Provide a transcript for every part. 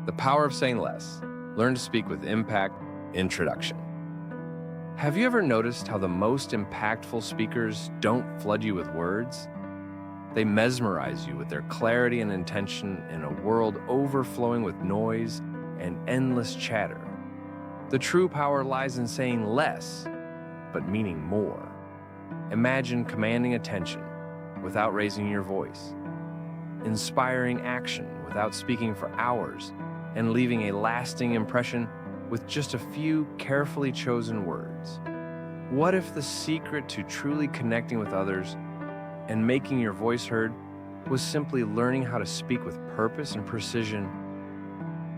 The Power of Saying Less. Learn to Speak with Impact. Introduction. Have you ever noticed how the most impactful speakers don't flood you with words? They mesmerize you with their clarity and intention in a world overflowing with noise and endless chatter. The true power lies in saying less, but meaning more. Imagine commanding attention without raising your voice, inspiring action without speaking for hours, and leaving a lasting impression with just a few carefully chosen words. What if the secret to truly connecting with others and making your voice heard was simply learning how to speak with purpose and precision?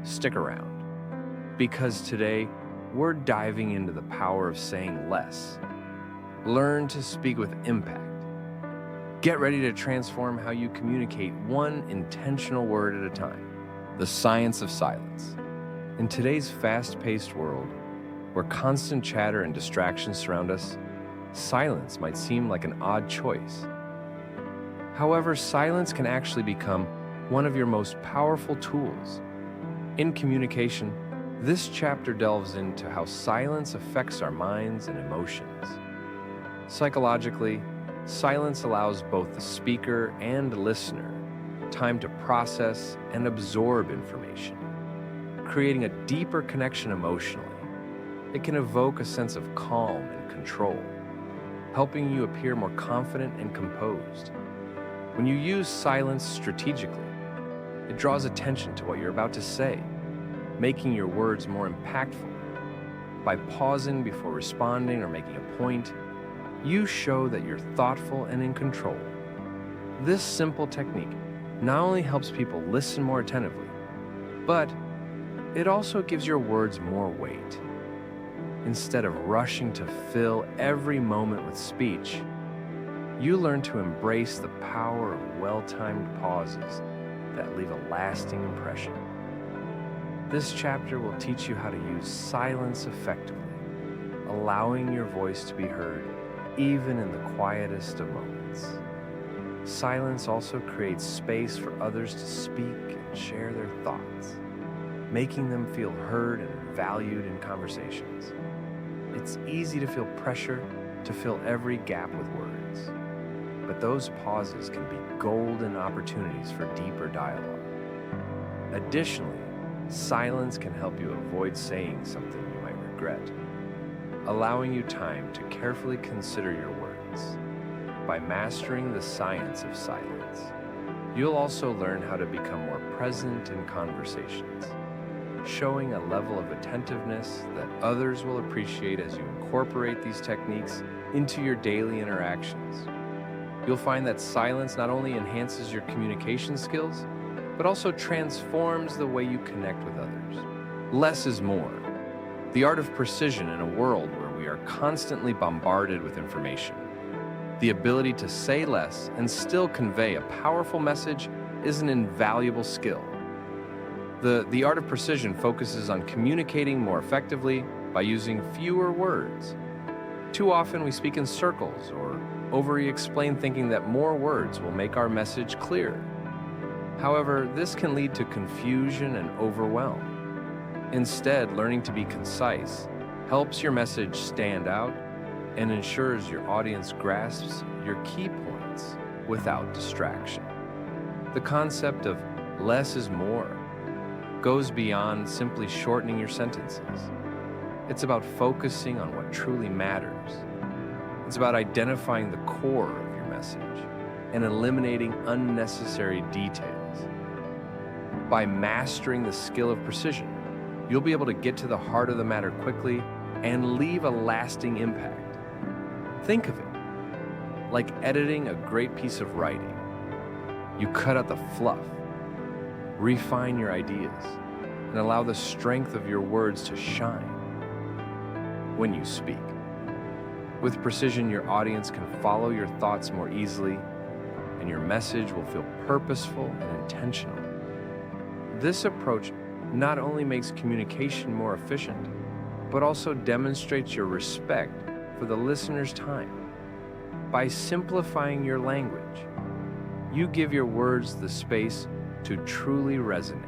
Stick around, because today we're diving into the power of saying less. Learn to speak with impact. Get ready to transform how you communicate one intentional word at a time. The science of silence. In today's fast-paced world, where constant chatter and distractions surround us, silence might seem like an odd choice. However, silence can actually become one of your most powerful tools. In communication, this chapter delves into how silence affects our minds and emotions. Psychologically, silence allows both the speaker and listener time to process and absorb information, creating a deeper connection emotionally. It can evoke a sense of calm and control, helping you appear more confident and composed. When you use silence strategically, it draws attention to what you're about to say, making your words more impactful. By pausing before responding or making a point, you show that you're thoughtful and in control. This simple technique not only helps people listen more attentively, but it also gives your words more weight. Instead of rushing to fill every moment with speech, you learn to embrace the power of well-timed pauses that leave a lasting impression. This chapter will teach you how to use silence effectively, allowing your voice to be heard even in the quietest of moments. Silence also creates space for others to speak and share their thoughts, making them feel heard and valued in conversations. It's easy to feel pressure to fill every gap with words, but those pauses can be golden opportunities for deeper dialogue. Additionally, silence can help you avoid saying something you might regret, allowing you time to carefully consider your words. By mastering the science of silence, you'll also learn how to become more present in conversations, showing a level of attentiveness that others will appreciate as you incorporate these techniques into your daily interactions. You'll find that silence not only enhances your communication skills, but also transforms the way you connect with others. Less is more. The art of precision in a world where we are constantly bombarded with information. The ability to say less and still convey a powerful message is an invaluable skill. The art of precision focuses on communicating more effectively by using fewer words. Too often we speak in circles or over-explain, thinking that more words will make our message clearer. However, this can lead to confusion and overwhelm. Instead, learning to be concise helps your message stand out and ensures your audience grasps your key points without distraction. The concept of less is more goes beyond simply shortening your sentences. It's about focusing on what truly matters. It's about identifying the core of your message and eliminating unnecessary details. By mastering the skill of precision, you'll be able to get to the heart of the matter quickly and leave a lasting impact. Think of it like editing a great piece of writing. You cut out the fluff, refine your ideas, and allow the strength of your words to shine when you speak. With precision, your audience can follow your thoughts more easily, and your message will feel purposeful and intentional. This approach not only makes communication more efficient, but also demonstrates your respect for the listener's time. By simplifying your language, you give your words the space to truly resonate.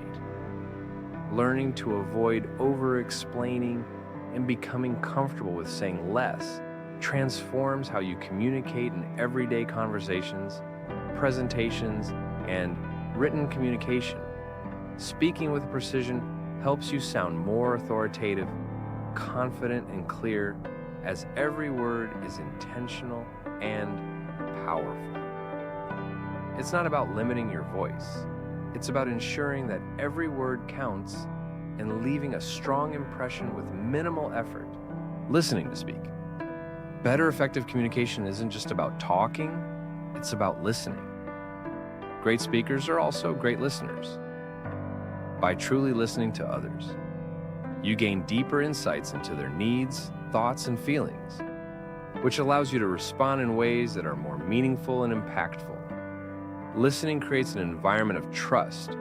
Learning to avoid over-explaining and becoming comfortable with saying less transforms how you communicate in everyday conversations, presentations, and written communication. Speaking with precision helps you sound more authoritative, confident, and clear, as every word is intentional and powerful. It's not about limiting your voice. It's about ensuring that every word counts and leaving a strong impression with minimal effort. Listening to speak. Better effective communication isn't just about talking, it's about listening. Great speakers are also great listeners. By truly listening to others, you gain deeper insights into their needs, thoughts, and feelings, which allows you to respond in ways that are more meaningful and impactful. Listening creates an environment of trust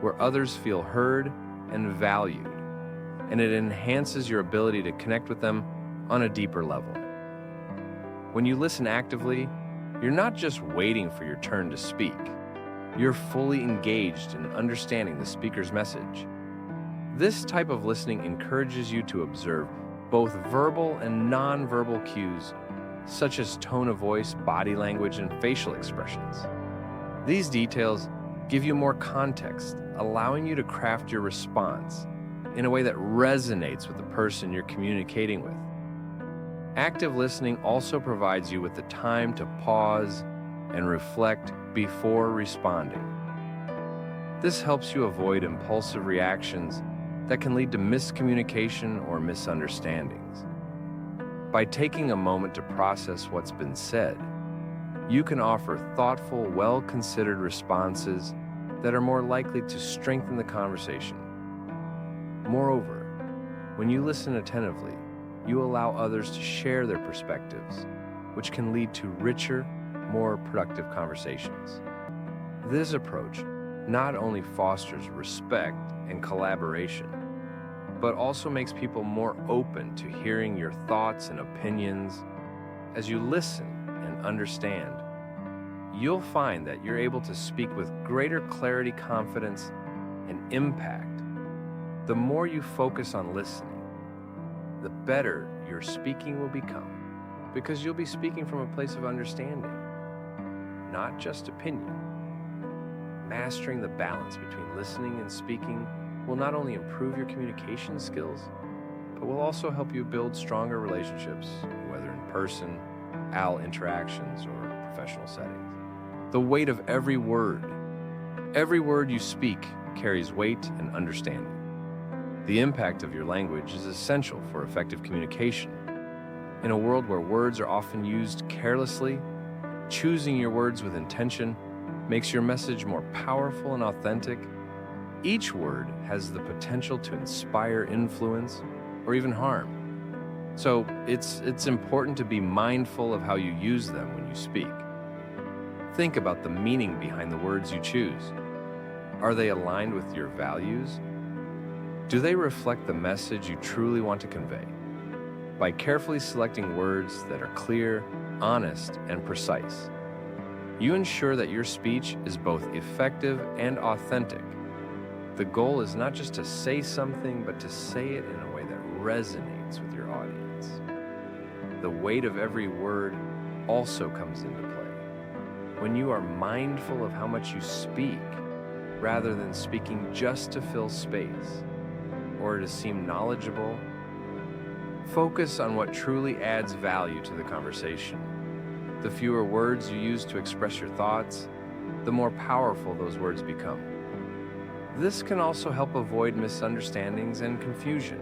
where others feel heard and valued, and it enhances your ability to connect with them on a deeper level. When you listen actively, you're not just waiting for your turn to speak. You're fully engaged in understanding the speaker's message. This type of listening encourages you to observe both verbal and nonverbal cues, such as tone of voice, body language, and facial expressions. These details give you more context, allowing you to craft your response in a way that resonates with the person you're communicating with. Active listening also provides you with the time to pause and reflect before responding. This helps you avoid impulsive reactions that can lead to miscommunication or misunderstandings. By taking a moment to process what's been said, you can offer thoughtful, well-considered responses that are more likely to strengthen the conversation. Moreover, when you listen attentively, you allow others to share their perspectives, which can lead to richer, more productive conversations. This approach not only fosters respect and collaboration, but also makes people more open to hearing your thoughts and opinions. As you listen and understand, you'll find that you're able to speak with greater clarity, confidence, and impact. The more you focus on listening, the better your speaking will become, because you'll be speaking from a place of understanding, not just opinion. Mastering the balance between listening and speaking will not only improve your communication skills, but will also help you build stronger relationships, whether in person, AL interactions, or professional settings. The weight of every word you speak carries weight and understanding. The impact of your language is essential for effective communication. In a world where words are often used carelessly, choosing your words with intention makes your message more powerful and authentic. Each word has the potential to inspire, influence, or even harm. So it's important to be mindful of how you use them when you speak. Think about the meaning behind the words you choose. Are they aligned with your values? Do they reflect the message you truly want to convey? By carefully selecting words that are clear, honest, and precise, you ensure that your speech is both effective and authentic. The goal is not just to say something, but to say it in a way that resonates with your audience. The weight of every word also comes into play. When you are mindful of how much you speak, rather than speaking just to fill space or to seem knowledgeable, focus on what truly adds value to the conversation. The fewer words you use to express your thoughts, the more powerful those words become. This can also help avoid misunderstandings and confusion.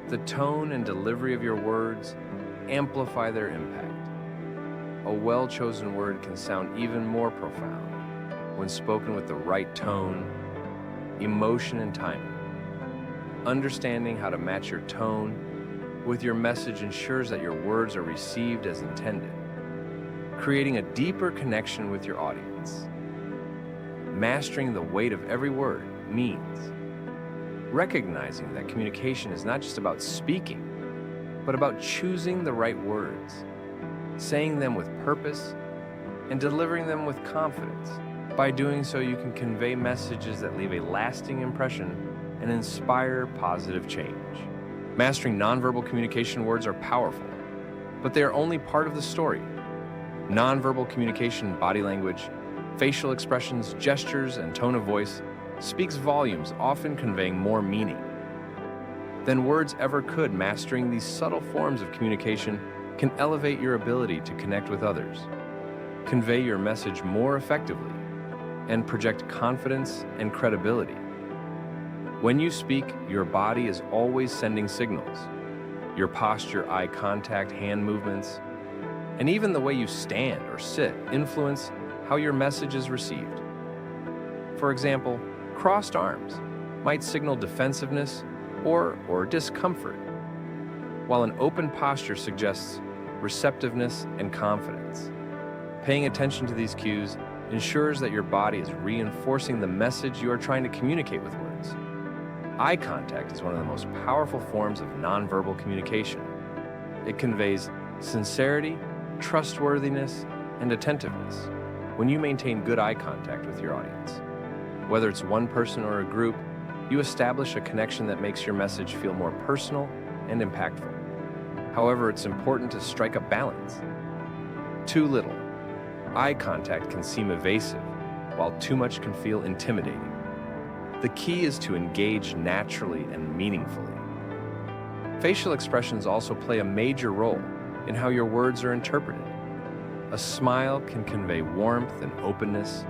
The tone and delivery of your words amplify their impact. A well-chosen word can sound even more profound when spoken with the right tone, emotion, and timing. Understanding how to match your tone with your message ensures that your words are received as intended, creating a deeper connection with your audience. Mastering the weight of every word means recognizing that communication is not just about speaking, but about choosing the right words, saying them with purpose, and delivering them with confidence. By doing so, you can convey messages that leave a lasting impression and inspire positive change. Mastering nonverbal communication words are powerful, but they are only part of the story. Nonverbal communication, body language, facial expressions, gestures, and tone of voice speaks volumes, often conveying more meaning than words ever could. Mastering these subtle forms of communication can elevate your ability to connect with others, convey your message more effectively, and project confidence and credibility. When you speak, your body is always sending signals. Your posture, eye contact, hand movements, and even the way you stand or sit influence how your message is received. For example, crossed arms might signal defensiveness or discomfort, while an open posture suggests receptiveness and confidence. Paying attention to these cues ensures that your body is reinforcing the message you are trying to communicate with words. Eye contact is one of the most powerful forms of nonverbal communication. It conveys sincerity, trustworthiness, and attentiveness. When you maintain good eye contact with your audience, whether it's one person or a group, you establish a connection that makes your message feel more personal and impactful. However, it's important to strike a balance. Too little eye contact can seem evasive, while too much can feel intimidating. The key is to engage naturally and meaningfully. Facial expressions also play a major role in how your words are interpreted. A smile can convey warmth and openness,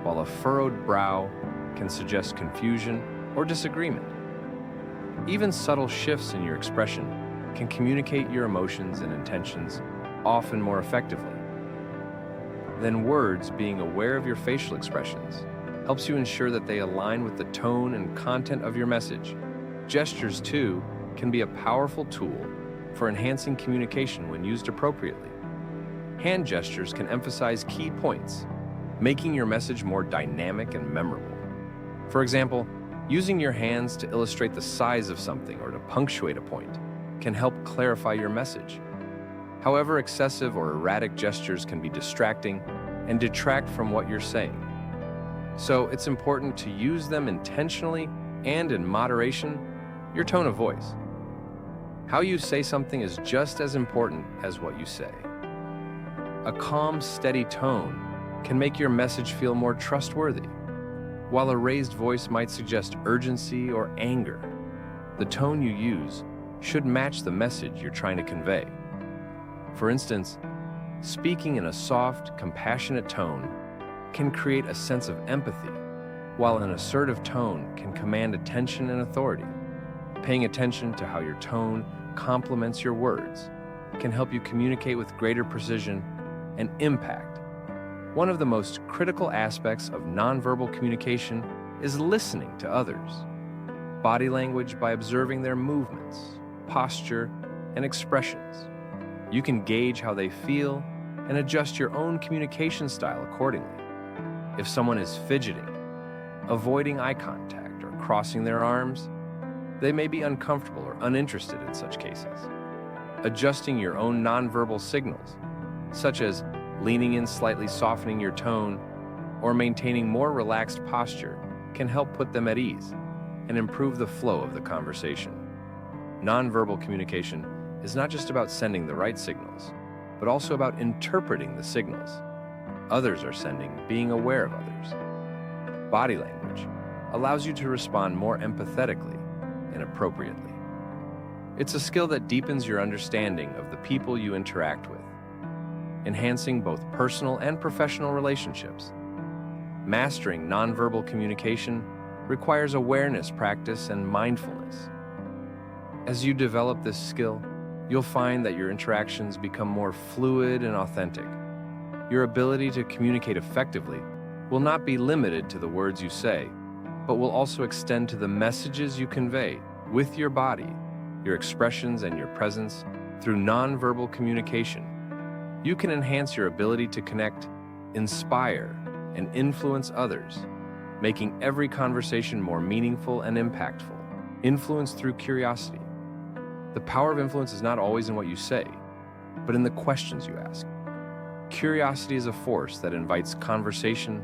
while a furrowed brow can suggest confusion or disagreement. Even subtle shifts in your expression can communicate your emotions and intentions, often more effectively than words. Being aware of your facial expressions helps you ensure that they align with the tone and content of your message. Gestures, too, can be a powerful tool for enhancing communication when used appropriately. Hand gestures can emphasize key points, making your message more dynamic and memorable. For example, using your hands to illustrate the size of something or to punctuate a point can help clarify your message. However, excessive or erratic gestures can be distracting and detract from what you're saying. So it's important to use them intentionally and in moderation. Your tone of voice. How you say something is just as important as what you say. A calm, steady tone can make your message feel more trustworthy, while a raised voice might suggest urgency or anger. The tone you use should match the message you're trying to convey. For instance, speaking in a soft, compassionate tone can create a sense of empathy, while an assertive tone can command attention and authority. Paying attention to how your tone complements your words can help you communicate with greater precision and impact. One of the most critical aspects of nonverbal communication is listening to others. Body language by observing their movements, posture, and expressions. You can gauge how they feel and adjust your own communication style accordingly. If someone is fidgeting, avoiding eye contact, or crossing their arms, they may be uncomfortable or uninterested in such cases. Adjusting your own nonverbal signals, such as leaning in slightly, softening your tone, or maintaining more relaxed posture, can help put them at ease and improve the flow of the conversation. Nonverbal communication is not just about sending the right signals, but also about interpreting the signals others are sending, being aware of others. Body language allows you to respond more empathetically and appropriately. It's a skill that deepens your understanding of the people you interact with, enhancing both personal and professional relationships. Mastering nonverbal communication requires awareness, practice, and mindfulness. As you develop this skill, you'll find that your interactions become more fluid and authentic. Your ability to communicate effectively will not be limited to the words you say, but will also extend to the messages you convey with your body, your expressions, and your presence. Through nonverbal communication, you can enhance your ability to connect, inspire, and influence others, making every conversation more meaningful and impactful. Influence through curiosity. The power of influence is not always in what you say, but in the questions you ask. Curiosity is a force that invites conversation,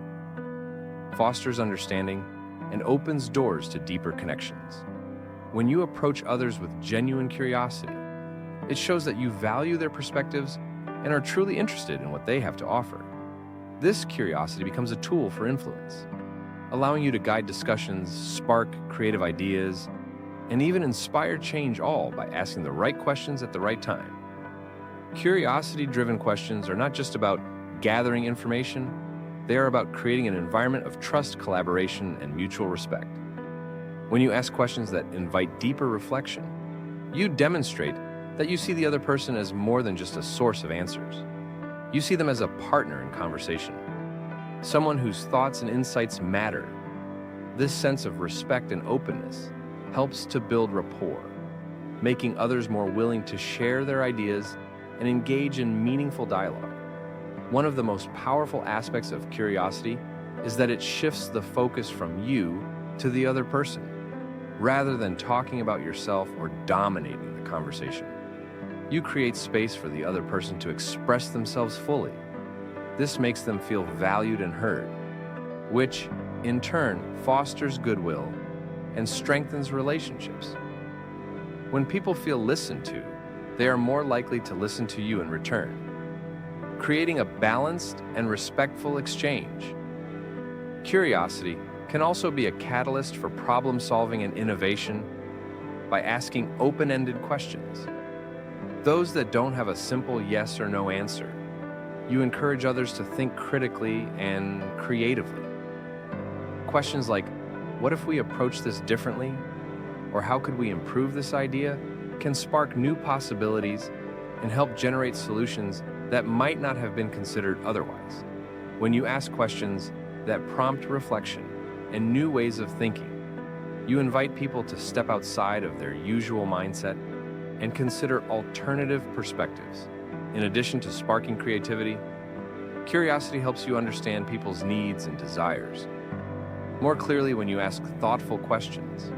fosters understanding, and opens doors to deeper connections. When you approach others with genuine curiosity, it shows that you value their perspectives and are truly interested in what they have to offer. This curiosity becomes a tool for influence, allowing you to guide discussions, spark creative ideas, and even inspire change, all by asking the right questions at the right time. Curiosity-driven questions are not just about gathering information, they are about creating an environment of trust, collaboration, and mutual respect. When you ask questions that invite deeper reflection, you demonstrate that you see the other person as more than just a source of answers. You see them as a partner in conversation, someone whose thoughts and insights matter. This sense of respect and openness helps to build rapport, making others more willing to share their ideas and engage in meaningful dialogue. One of the most powerful aspects of curiosity is that it shifts the focus from you to the other person, rather than talking about yourself or dominating the conversation. You create space for the other person to express themselves fully. This makes them feel valued and heard, which, in turn, fosters goodwill and strengthens relationships. When people feel listened to, they are more likely to listen to you in return, creating a balanced and respectful exchange. Curiosity can also be a catalyst for problem-solving and innovation by asking open-ended questions, those that don't have a simple yes or no answer. You encourage others to think critically and creatively. Questions like, what if we approach this differently? Or how could we improve this idea? Can spark new possibilities and help generate solutions that might not have been considered otherwise. When you ask questions that prompt reflection and new ways of thinking, you invite people to step outside of their usual mindset and consider alternative perspectives. In addition to sparking creativity, curiosity helps you understand people's needs and desires more clearly. When you ask thoughtful questions,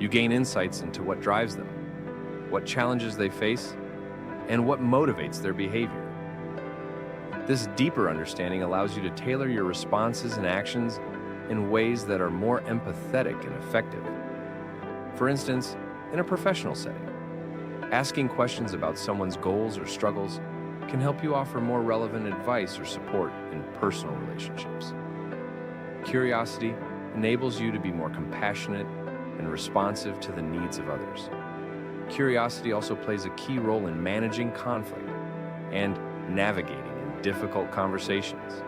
you gain insights into what drives them, what challenges they face, and what motivates their behavior. This deeper understanding allows you to tailor your responses and actions in ways that are more empathetic and effective. For instance, in a professional setting, asking questions about someone's goals or struggles can help you offer more relevant advice or support in personal relationships. Curiosity enables you to be more compassionate and responsive to the needs of others. Curiosity also plays a key role in managing conflict and navigating in difficult conversations.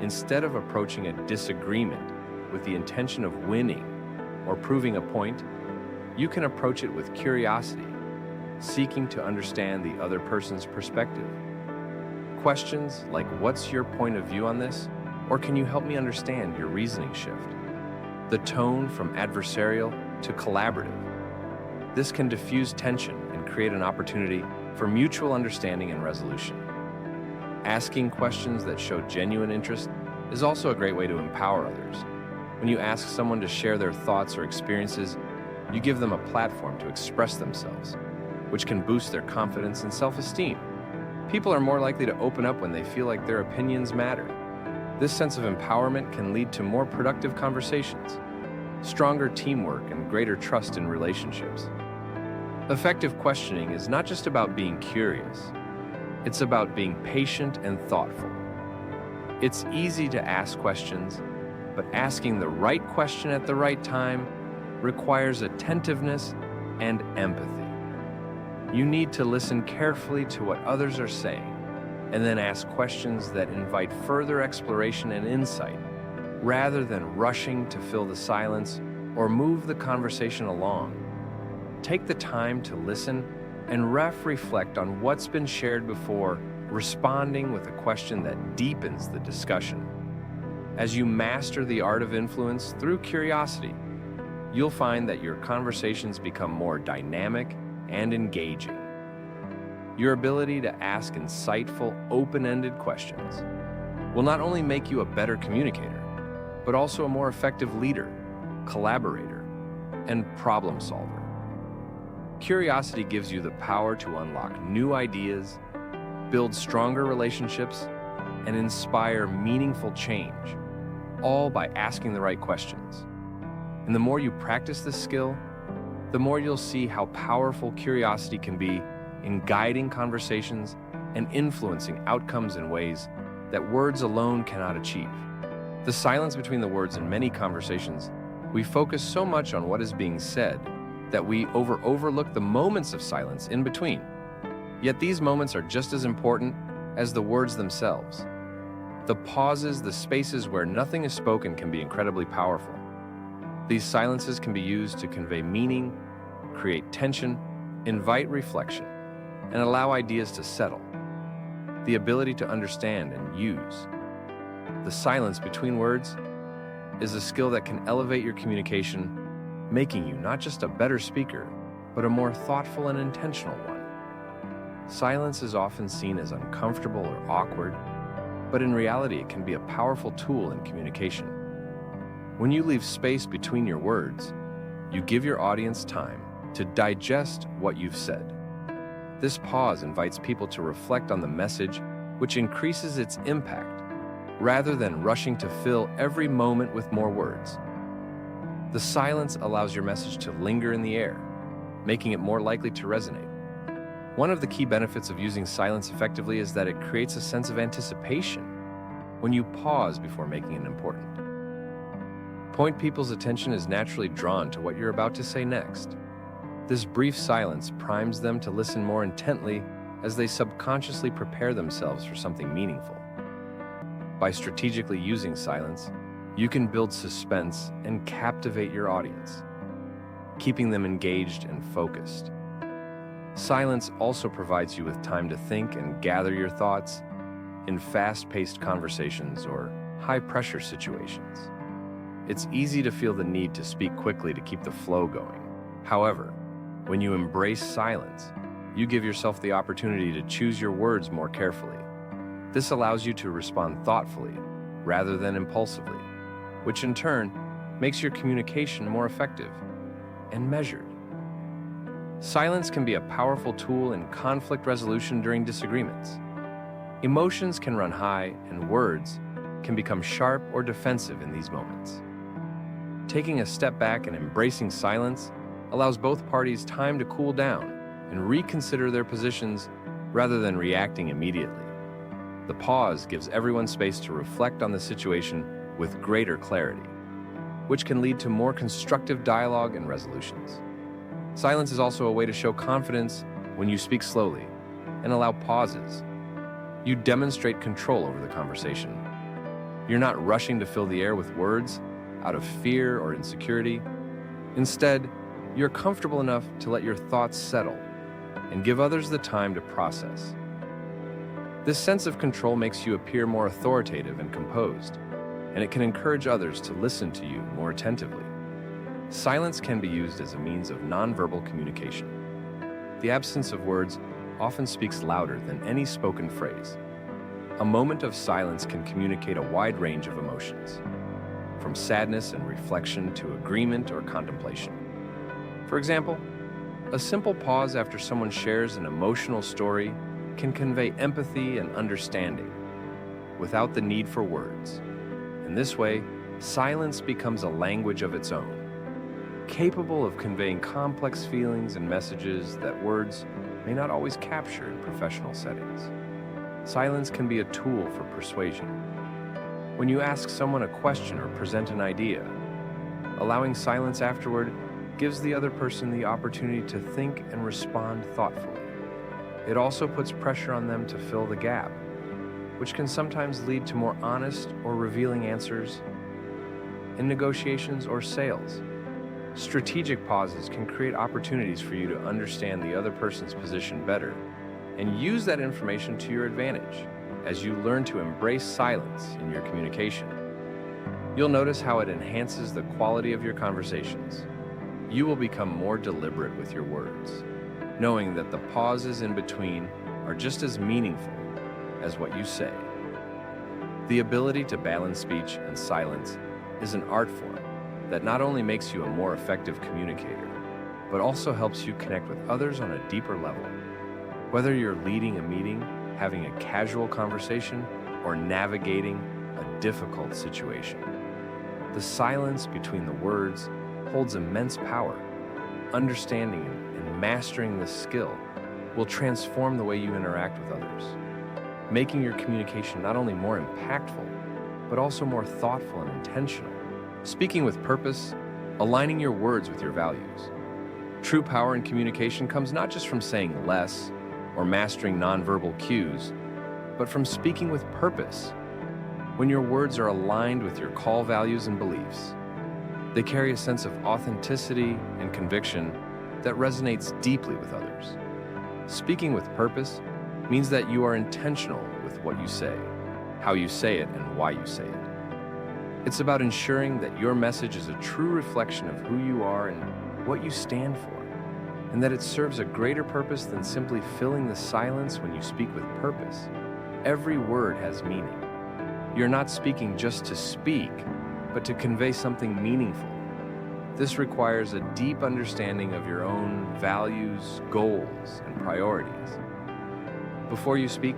Instead of approaching a disagreement with the intention of winning or proving a point, you can approach it with curiosity, seeking to understand the other person's perspective. Questions like, what's your point of view on this? Or can you help me understand your reasoning shift? The tone from adversarial to collaborative. This can diffuse tension and create an opportunity for mutual understanding and resolution. Asking questions that show genuine interest is also a great way to empower others. When you ask someone to share their thoughts or experiences, you give them a platform to express themselves, which can boost their confidence and self-esteem. People are more likely to open up when they feel like their opinions matter. This sense of empowerment can lead to more productive conversations, stronger teamwork, and greater trust in relationships. Effective questioning is not just about being curious, it's about being patient and thoughtful. It's easy to ask questions, but asking the right question at the right time requires attentiveness and empathy. You need to listen carefully to what others are saying, and then ask questions that invite further exploration and insight, rather than rushing to fill the silence or move the conversation along. Take the time to listen and reflect on what's been shared before responding with a question that deepens the discussion. As you master the art of influence through curiosity, you'll find that your conversations become more dynamic and engaging. Your ability to ask insightful, open-ended questions will not only make you a better communicator, but also a more effective leader, collaborator, and problem solver. Curiosity gives you the power to unlock new ideas, build stronger relationships, and inspire meaningful change, all by asking the right questions. And the more you practice this skill, the more you'll see how powerful curiosity can be in guiding conversations and influencing outcomes in ways that words alone cannot achieve. The silence between the words in many conversations, we focus so much on what is being said that we overlook the moments of silence in between. Yet these moments are just as important as the words themselves. The pauses, the spaces where nothing is spoken can be incredibly powerful. These silences can be used to convey meaning, create tension, invite reflection, and allow ideas to settle. The ability to understand and use the silence between words is a skill that can elevate your communication, making you not just a better speaker, but a more thoughtful and intentional one. Silence is often seen as uncomfortable or awkward, but in reality, it can be a powerful tool in communication. When you leave space between your words, you give your audience time to digest what you've said. This pause invites people to reflect on the message, which increases its impact, rather than rushing to fill every moment with more words. The silence allows your message to linger in the air, making it more likely to resonate. One of the key benefits of using silence effectively is that it creates a sense of anticipation when you pause before making an important point. People's attention is naturally drawn to what you're about to say next. This brief silence primes them to listen more intently as they subconsciously prepare themselves for something meaningful. By strategically using silence, you can build suspense and captivate your audience, keeping them engaged and focused. Silence also provides you with time to think and gather your thoughts in fast-paced conversations or high-pressure situations. It's easy to feel the need to speak quickly to keep the flow going. However, when you embrace silence, you give yourself the opportunity to choose your words more carefully. This allows you to respond thoughtfully rather than impulsively, which in turn makes your communication more effective and measured. Silence can be a powerful tool in conflict resolution during disagreements. Emotions can run high, and words can become sharp or defensive in these moments. Taking a step back and embracing silence allows both parties time to cool down and reconsider their positions rather than reacting immediately. The pause gives everyone space to reflect on the situation with greater clarity, which can lead to more constructive dialogue and resolutions. Silence is also a way to show confidence when you speak slowly and allow pauses. You demonstrate control over the conversation. You're not rushing to fill the air with words out of fear or insecurity. Instead, you're comfortable enough to let your thoughts settle and give others the time to process. This sense of control makes you appear more authoritative and composed, and it can encourage others to listen to you more attentively. Silence can be used as a means of nonverbal communication. The absence of words often speaks louder than any spoken phrase. A moment of silence can communicate a wide range of emotions, from sadness and reflection to agreement or contemplation. For example, a simple pause after someone shares an emotional story can convey empathy and understanding without the need for words. In this way, silence becomes a language of its own, capable of conveying complex feelings and messages that words may not always capture in professional settings. Silence can be a tool for persuasion. When you ask someone a question or present an idea, allowing silence afterward gives the other person the opportunity to think and respond thoughtfully. It also puts pressure on them to fill the gap, which can sometimes lead to more honest or revealing answers in negotiations or sales. Strategic pauses can create opportunities for you to understand the other person's position better and use that information to your advantage as you learn to embrace silence in your communication. You'll notice how it enhances the quality of your conversations. You will become more deliberate with your words, knowing that the pauses in between are just as meaningful as what you say. The ability to balance speech and silence is an art form that not only makes you a more effective communicator, but also helps you connect with others on a deeper level. Whether you're leading a meeting, having a casual conversation, or navigating a difficult situation, the silence between the words holds immense power. Understanding and mastering this skill will transform the way you interact with others, making your communication not only more impactful, but also more thoughtful and intentional. Speaking with purpose, aligning your words with your values. True power in communication comes not just from saying less or mastering nonverbal cues, but from speaking with purpose. When your words are aligned with your core values and beliefs, they carry a sense of authenticity and conviction that resonates deeply with others. Speaking with purpose means that you are intentional with what you say, how you say it, and why you say it. It's about ensuring that your message is a true reflection of who you are and what you stand for, and that it serves a greater purpose than simply filling the silence when you speak with purpose. Every word has meaning. You're not speaking just to speak, but to convey something meaningful. This requires a deep understanding of your own values, goals, and priorities. Before you speak,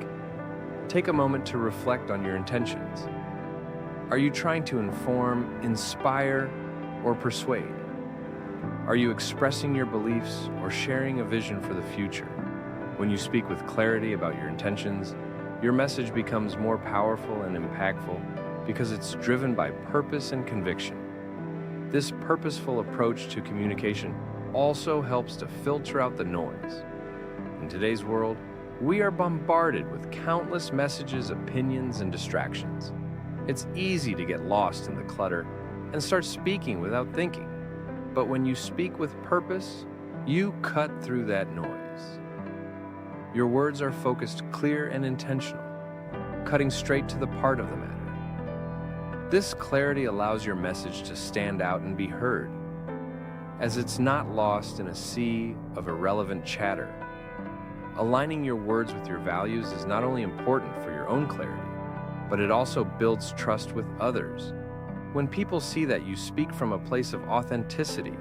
take a moment to reflect on your intentions. Are you trying to inform, inspire, or persuade? Are you expressing your beliefs or sharing a vision for the future? When you speak with clarity about your intentions, your message becomes more powerful and impactful because it's driven by purpose and conviction. This purposeful approach to communication also helps to filter out the noise. In today's world, we are bombarded with countless messages, opinions, and distractions. It's easy to get lost in the clutter and start speaking without thinking. But when you speak with purpose, you cut through that noise. Your words are focused, clear, and intentional, cutting straight to the heart of the matter. This clarity allows your message to stand out and be heard, as it's not lost in a sea of irrelevant chatter. Aligning your words with your values is not only important for your own clarity, but it also builds trust with others. When people see that you speak from a place of authenticity,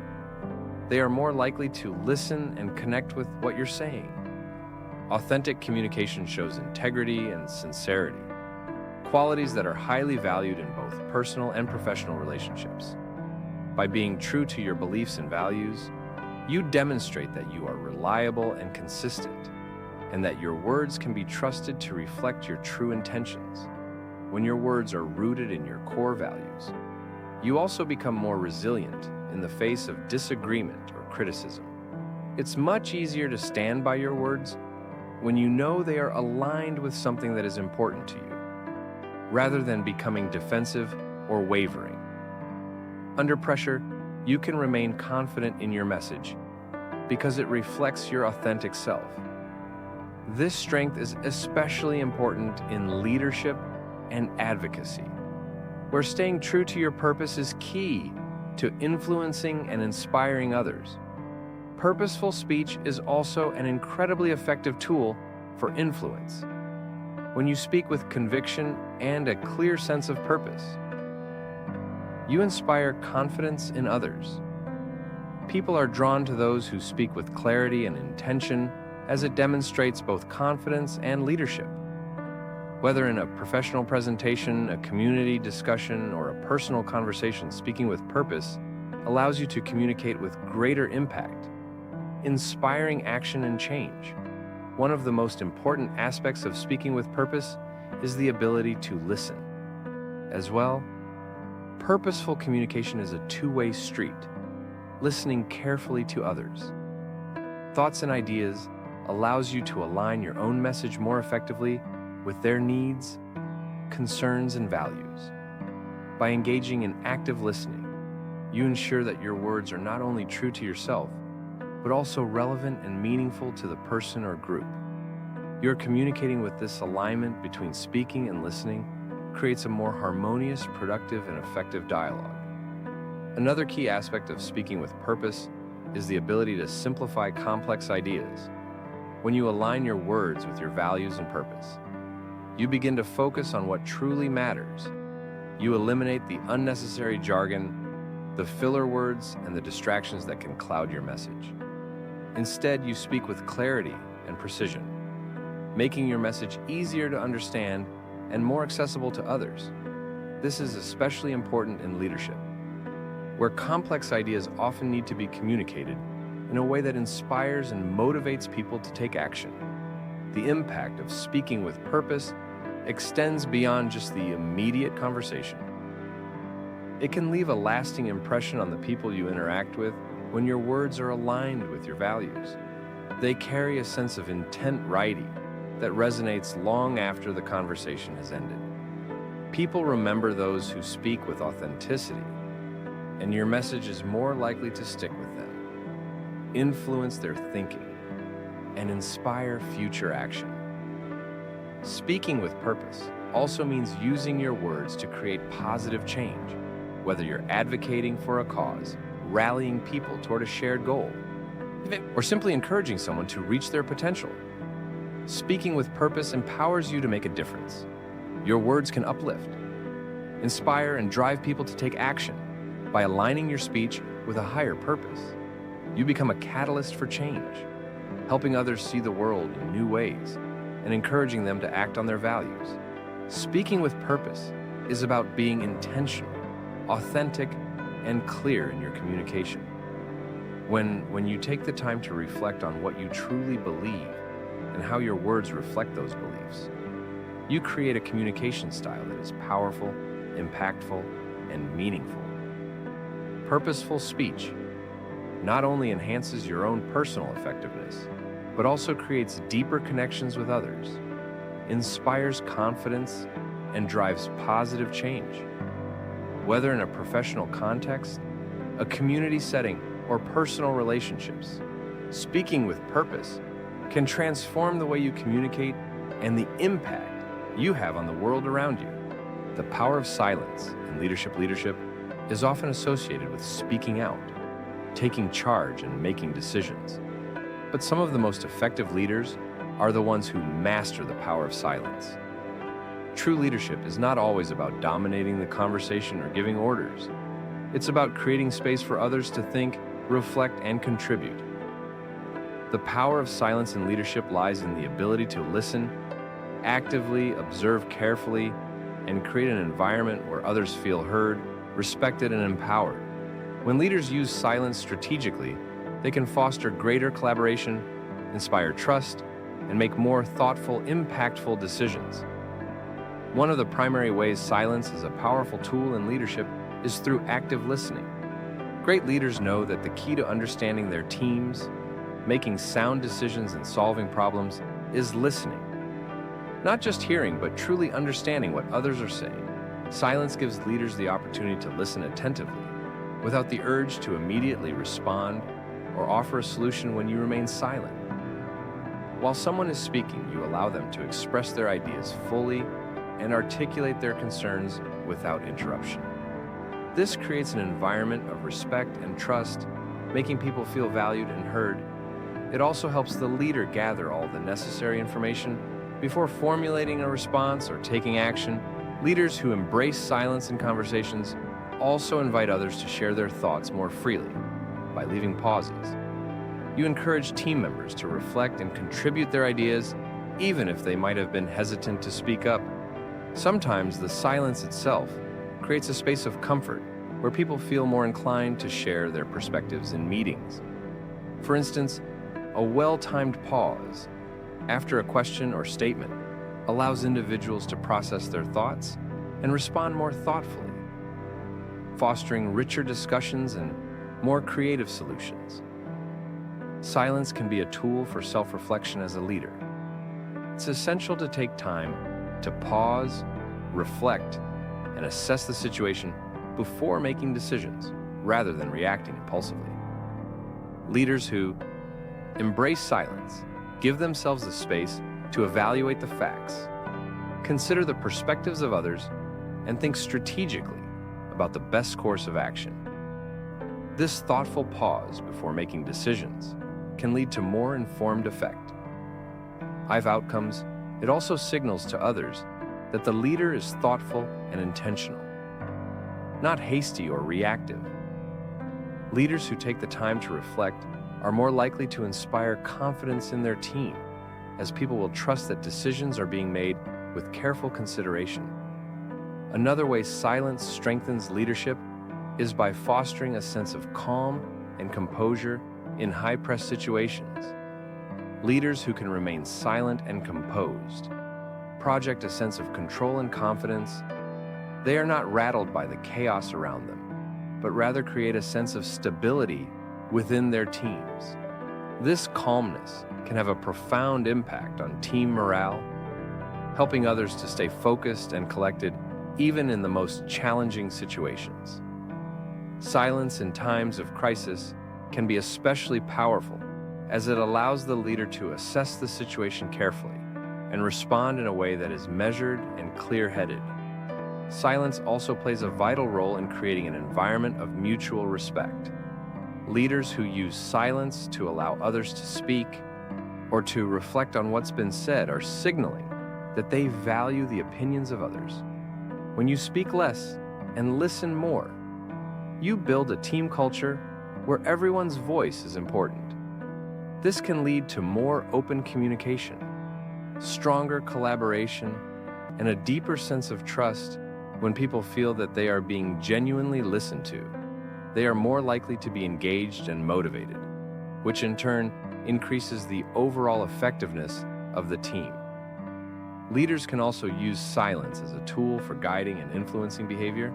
they are more likely to listen and connect with what you're saying. Authentic communication shows integrity and sincerity, qualities that are highly valued in both personal and professional relationships. By being true to your beliefs and values, you demonstrate that you are reliable and consistent, and that your words can be trusted to reflect your true intentions. When your words are rooted in your core values, you also become more resilient in the face of disagreement or criticism. It's much easier to stand by your words when you know they are aligned with something that is important to you, rather than becoming defensive or wavering. Under pressure, you can remain confident in your message because it reflects your authentic self. This strength is especially important in leadership and advocacy, where staying true to your purpose is key to influencing and inspiring others. Purposeful speech is also an incredibly effective tool for influence. When you speak with conviction and a clear sense of purpose, you inspire confidence in others. People are drawn to those who speak with clarity and intention, as it demonstrates both confidence and leadership. Whether in a professional presentation, a community discussion, or a personal conversation, speaking with purpose allows you to communicate with greater impact, inspiring action and change. One of the most important aspects of speaking with purpose is the ability to listen. As well, purposeful communication is a two-way street, listening carefully to others. Thoughts and ideas allows you to align your own message more effectively with their needs, concerns, and values. By engaging in active listening, you ensure that your words are not only true to yourself, but also relevant and meaningful to the person or group. You're communicating with this alignment between speaking and listening creates a more harmonious, productive, and effective dialogue. Another key aspect of speaking with purpose is the ability to simplify complex ideas. When you align your words with your values and purpose, you begin to focus on what truly matters. You eliminate the unnecessary jargon, the filler words, and the distractions that can cloud your message. Instead, you speak with clarity and precision, making your message easier to understand and more accessible to others. This is especially important in leadership, where complex ideas often need to be communicated in a way that inspires and motivates people to take action. The impact of speaking with purpose extends beyond just the immediate conversation. It can leave a lasting impression on the people you interact with when your words are aligned with your values. They carry a sense of intent writing that resonates long after the conversation has ended. People remember those who speak with authenticity, and your message is more likely to stick with them, influence their thinking, and inspire future action. Speaking with purpose also means using your words to create positive change, whether you're advocating for a cause, rallying people toward a shared goal, or simply encouraging someone to reach their potential. Speaking with purpose empowers you to make a difference. Your words can uplift, inspire, and drive people to take action. By aligning your speech with a higher purpose, you become a catalyst for change, helping others see the world in new ways and encouraging them to act on their values. Speaking with purpose is about being intentional, authentic, and clear in your communication. When you take the time to reflect on what you truly believe and how your words reflect those beliefs, you create a communication style that is powerful, impactful, and meaningful. Purposeful speech not only enhances your own personal effectiveness, but also creates deeper connections with others, inspires confidence, and drives positive change. Whether in a professional context, a community setting, or personal relationships, speaking with purpose can transform the way you communicate and the impact you have on the world around you. The power of silence in leadership is often associated with speaking out, taking charge, and making decisions. But some of the most effective leaders are the ones who master the power of silence. True leadership is not always about dominating the conversation or giving orders. It's about creating space for others to think, reflect, and contribute. The power of silence in leadership lies in the ability to listen, actively observe carefully, and create an environment where others feel heard, respected, and empowered. When leaders use silence strategically, they can foster greater collaboration, inspire trust, and make more thoughtful, impactful decisions. One of the primary ways silence is a powerful tool in leadership is through active listening. Great leaders know that the key to understanding their teams, making sound decisions, and solving problems is listening. Not just hearing, but truly understanding what others are saying. Silence gives leaders the opportunity to listen attentively, without the urge to immediately respond or offer a solution when you remain silent. While someone is speaking, you allow them to express their ideas fully and articulate their concerns without interruption. This creates an environment of respect and trust, making people feel valued and heard. It also helps the leader gather all the necessary information before formulating a response or taking action. Leaders who embrace silence in conversations also invite others to share their thoughts more freely by leaving pauses. You encourage team members to reflect and contribute their ideas, even if they might have been hesitant to speak up. Sometimes the silence itself creates a space of comfort where people feel more inclined to share their perspectives in meetings. For instance, a well-timed pause after a question or statement allows individuals to process their thoughts and respond more thoughtfully, fostering richer discussions and more creative solutions. Silence can be a tool for self-reflection as a leader. It's essential to take time to pause, reflect, and assess the situation before making decisions, rather than reacting impulsively. Leaders who embrace silence give themselves the space to evaluate the facts, consider the perspectives of others, and think strategically about the best course of action. This thoughtful pause before making decisions can lead to more informed effect. Outcomes. It also signals to others that the leader is thoughtful and intentional, not hasty or reactive. Leaders who take the time to reflect are more likely to inspire confidence in their team, as people will trust that decisions are being made with careful consideration. Another way silence strengthens leadership is by fostering a sense of calm and composure in high-pressed situations. Leaders who can remain silent and composed project a sense of control and confidence. They are not rattled by the chaos around them, but rather create a sense of stability within their teams. This calmness can have a profound impact on team morale, helping others to stay focused and collected even in the most challenging situations. Silence in times of crisis can be especially powerful, as it allows the leader to assess the situation carefully and respond in a way that is measured and clear-headed. Silence also plays a vital role in creating an environment of mutual respect. Leaders who use silence to allow others to speak or to reflect on what's been said are signaling that they value the opinions of others. When you speak less and listen more, you build a team culture where everyone's voice is important. This can lead to more open communication, stronger collaboration, and a deeper sense of trust. When people feel that they are being genuinely listened to, they are more likely to be engaged and motivated, which in turn increases the overall effectiveness of the team. Leaders can also use silence as a tool for guiding and influencing behavior.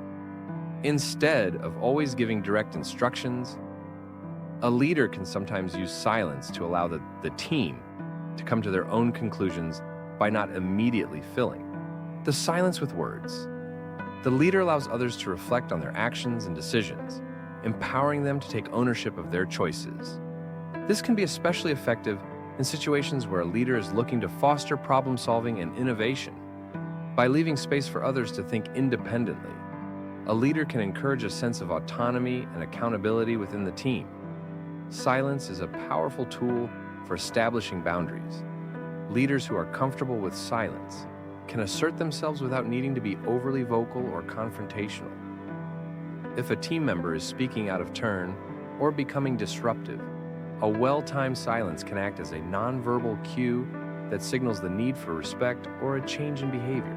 Instead of always giving direct instructions, a leader can sometimes use silence to allow the team to come to their own conclusions by not immediately filling the silence with words. The leader allows others to reflect on their actions and decisions, empowering them to take ownership of their choices. This can be especially effective in situations where a leader is looking to foster problem-solving and innovation. By leaving space for others to think independently, a leader can encourage a sense of autonomy and accountability within the team. Silence is a powerful tool for establishing boundaries. Leaders who are comfortable with silence can assert themselves without needing to be overly vocal or confrontational. If a team member is speaking out of turn or becoming disruptive, a well-timed silence can act as a nonverbal cue that signals the need for respect or a change in behavior.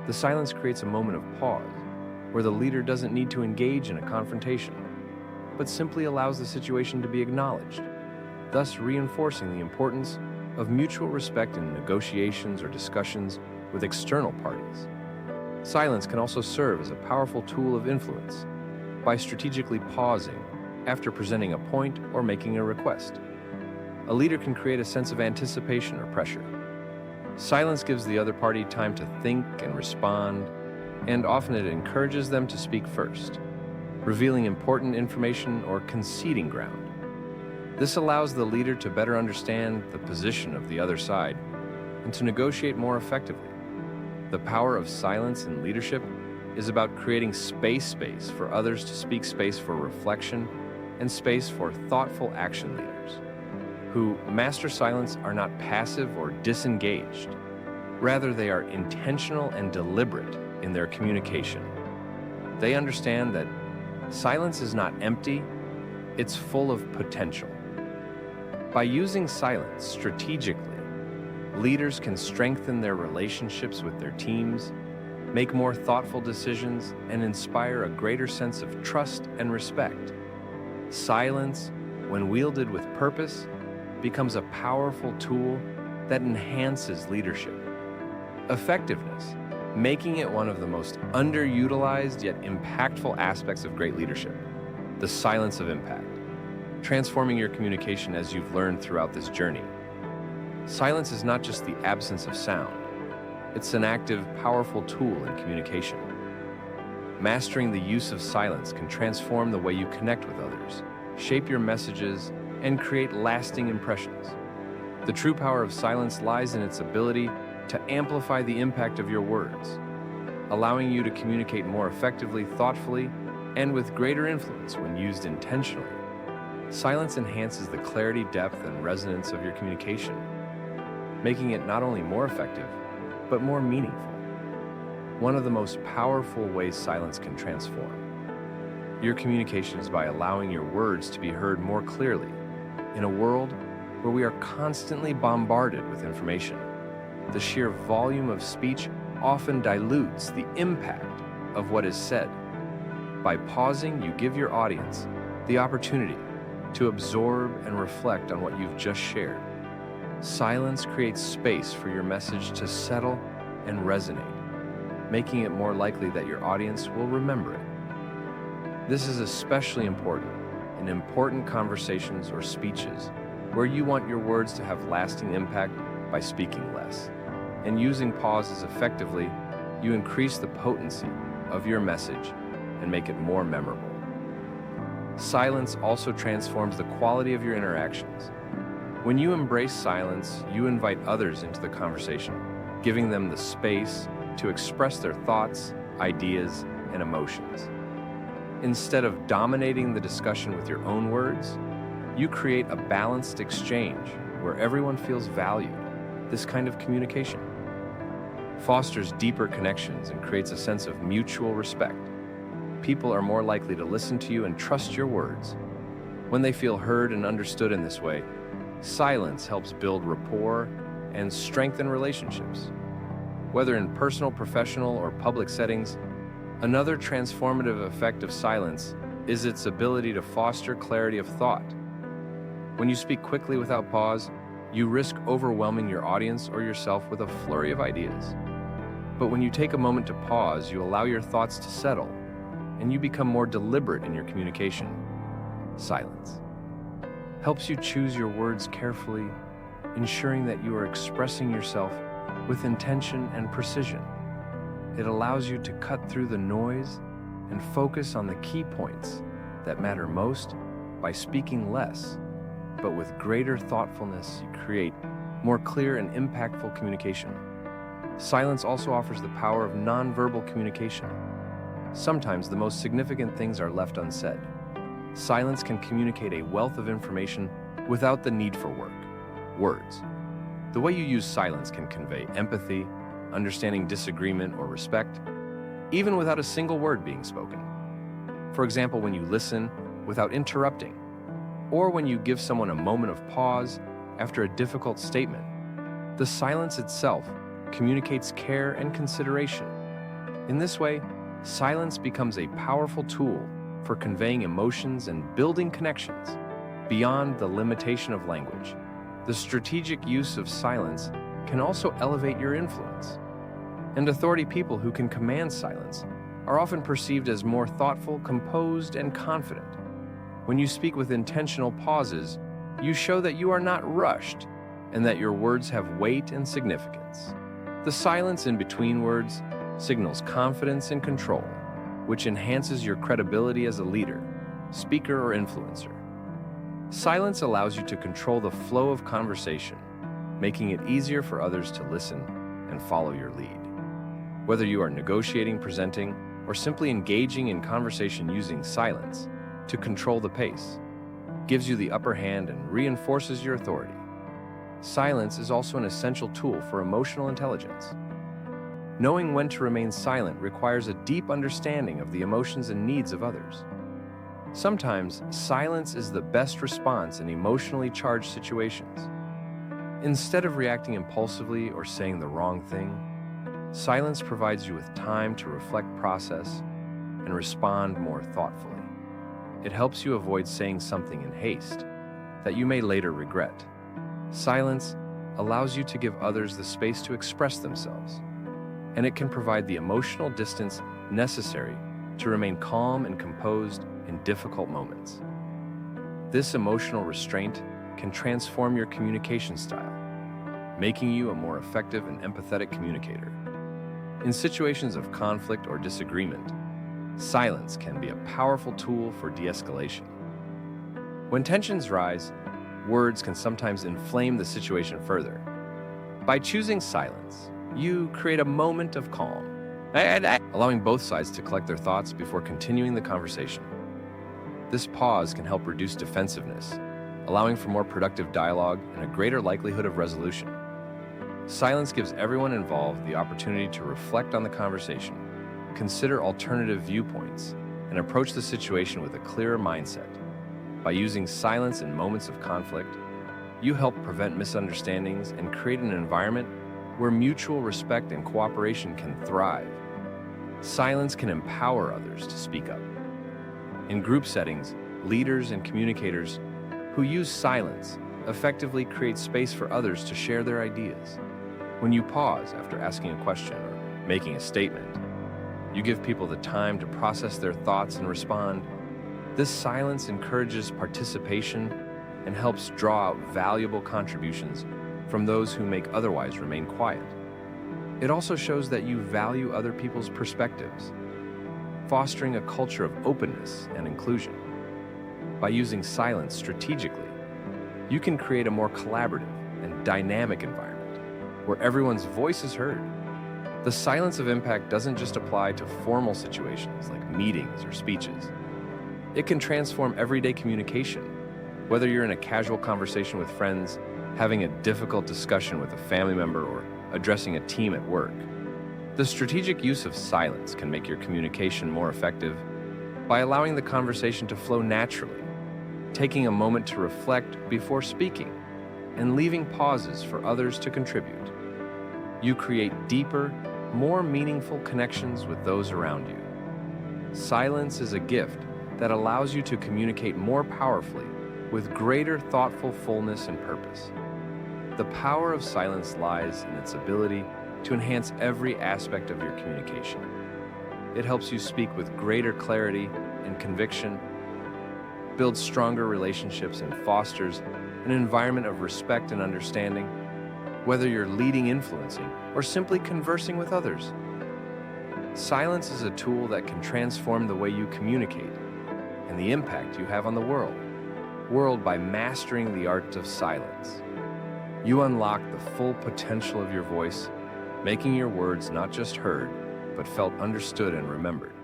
The silence creates a moment of pause where the leader doesn't need to engage in a confrontation, but simply allows the situation to be acknowledged, thus reinforcing the importance of mutual respect in negotiations or discussions with external parties. Silence can also serve as a powerful tool of influence by strategically pausing after presenting a point or making a request. A leader can create a sense of anticipation or pressure. Silence gives the other party time to think and respond, and often it encourages them to speak first, revealing important information or conceding ground. This allows the leader to better understand the position of the other side and to negotiate more effectively. The power of silence in leadership is about creating space for others to speak, space for reflection, and space for thoughtful action. Leaders who master silence are not passive or disengaged. Rather, they are intentional and deliberate in their communication. They understand that silence is not empty, it's full of potential. By using silence strategically, leaders can strengthen their relationships with their teams, make more thoughtful decisions, and inspire a greater sense of trust and respect. Silence, when wielded with purpose, becomes a powerful tool that enhances leadership effectiveness, making it one of the most underutilized yet impactful aspects of great leadership, the silence of impact. Transforming your communication as you've learned throughout this journey. Silence is not just the absence of sound, it's an active, powerful tool in communication. Mastering the use of silence can transform the way you connect with others, shape your messages, and create lasting impressions. The true power of silence lies in its ability to amplify the impact of your words, allowing you to communicate more effectively, thoughtfully, and with greater influence when used intentionally. Silence enhances the clarity, depth, and resonance of your communication, making it not only more effective, but more meaningful. One of the most powerful ways silence can transform your communication is by allowing your words to be heard more clearly. In a world where we are constantly bombarded with information, the sheer volume of speech often dilutes the impact of what is said. By pausing, you give your audience the opportunity to absorb and reflect on what you've just shared. Silence creates space for your message to settle and resonate, making it more likely that your audience will remember it. This is especially important in important conversations or speeches where you want your words to have lasting impact by speaking less. And using pauses effectively, you increase the potency of your message and make it more memorable. Silence also transforms the quality of your interactions. When you embrace silence, you invite others into the conversation, giving them the space to express their thoughts, ideas, and emotions. Instead of dominating the discussion with your own words, you create a balanced exchange where everyone feels valued. This kind of communication fosters deeper connections and creates a sense of mutual respect. People are more likely to listen to you and trust your words. When they feel heard and understood in this way, silence helps build rapport and strengthen relationships. Whether in personal, professional, or public settings, another transformative effect of silence is its ability to foster clarity of thought. When you speak quickly without pause, you risk overwhelming your audience or yourself with a flurry of ideas. But when you take a moment to pause, you allow your thoughts to settle, and you become more deliberate in your communication. Silence helps you choose your words carefully, ensuring that you are expressing yourself with intention and precision. It allows you to cut through the noise and focus on the key points that matter most. By speaking less, but with greater thoughtfulness, you create more clear and impactful communication. Silence also offers the power of nonverbal communication. Sometimes the most significant things are left unsaid. Silence can communicate a wealth of information without the need for words. The way you use silence can convey empathy, understanding disagreement, or respect, even without a single word being spoken. For example, when you listen without interrupting, or when you give someone a moment of pause after a difficult statement, the silence itself communicates care and consideration. In this way, silence becomes a powerful tool for conveying emotions and building connections beyond the limitation of language. The strategic use of silence can also elevate your influence. And authority people who can command silence are often perceived as more thoughtful, composed, and confident. When you speak with intentional pauses, you show that you are not rushed and that your words have weight and significance. The silence in between words signals confidence and control, which enhances your credibility as a leader, speaker, or influencer. Silence allows you to control the flow of conversation, making it easier for others to listen and follow your lead. Whether you are negotiating, presenting, or simply engaging in conversation, using silence to control the pace gives you the upper hand and reinforces your authority. Silence is also an essential tool for emotional intelligence. Knowing when to remain silent requires a deep understanding of the emotions and needs of others. Sometimes, silence is the best response in emotionally charged situations. Instead of reacting impulsively or saying the wrong thing, silence provides you with time to reflect, process, and respond more thoughtfully. It helps you avoid saying something in haste that you may later regret. Silence allows you to give others the space to express themselves, and it can provide the emotional distance necessary to remain calm and composed in difficult moments. This emotional restraint can transform your communication style, making you a more effective and empathetic communicator. In situations of conflict or disagreement, silence can be a powerful tool for de-escalation. When tensions rise, words can sometimes inflame the situation further. By choosing silence, you create a moment of calm, allowing both sides to collect their thoughts before continuing the conversation. This pause can help reduce defensiveness, allowing for more productive dialogue and a greater likelihood of resolution. Silence gives everyone involved the opportunity to reflect on the conversation, consider alternative viewpoints, and approach the situation with a clearer mindset. By using silence in moments of conflict, you help prevent misunderstandings and create an environment where mutual respect and cooperation can thrive. Silence can empower others to speak up, In group settings, leaders and communicators who use silence effectively create space for others to share their ideas. When you pause after asking a question or making a statement, you give people the time to process their thoughts and respond. This silence encourages participation and helps draw out valuable contributions from those who may otherwise remain quiet. It also shows that you value other people's perspectives, fostering a culture of openness and inclusion. By using silence strategically, you can create a more collaborative and dynamic environment where everyone's voice is heard. The silence of impact doesn't just apply to formal situations like meetings or speeches. It can transform everyday communication, whether you're in a casual conversation with friends, having a difficult discussion with a family member, or addressing a team at work. The strategic use of silence can make your communication more effective by allowing the conversation to flow naturally, taking a moment to reflect before speaking, and leaving pauses for others to contribute. You create deeper, more meaningful connections with those around you. Silence is a gift that allows you to communicate more powerfully with greater thoughtful fullness and purpose. The power of silence lies in its ability to enhance every aspect of your communication. It helps you speak with greater clarity and conviction, builds stronger relationships, and fosters an environment of respect and understanding, whether you're leading, influencing, or simply conversing with others. Silence is a tool that can transform the way you communicate and the impact you have on the world by mastering the art of silence. You unlock the full potential of your voice, making your words not just heard, but felt understood and remembered.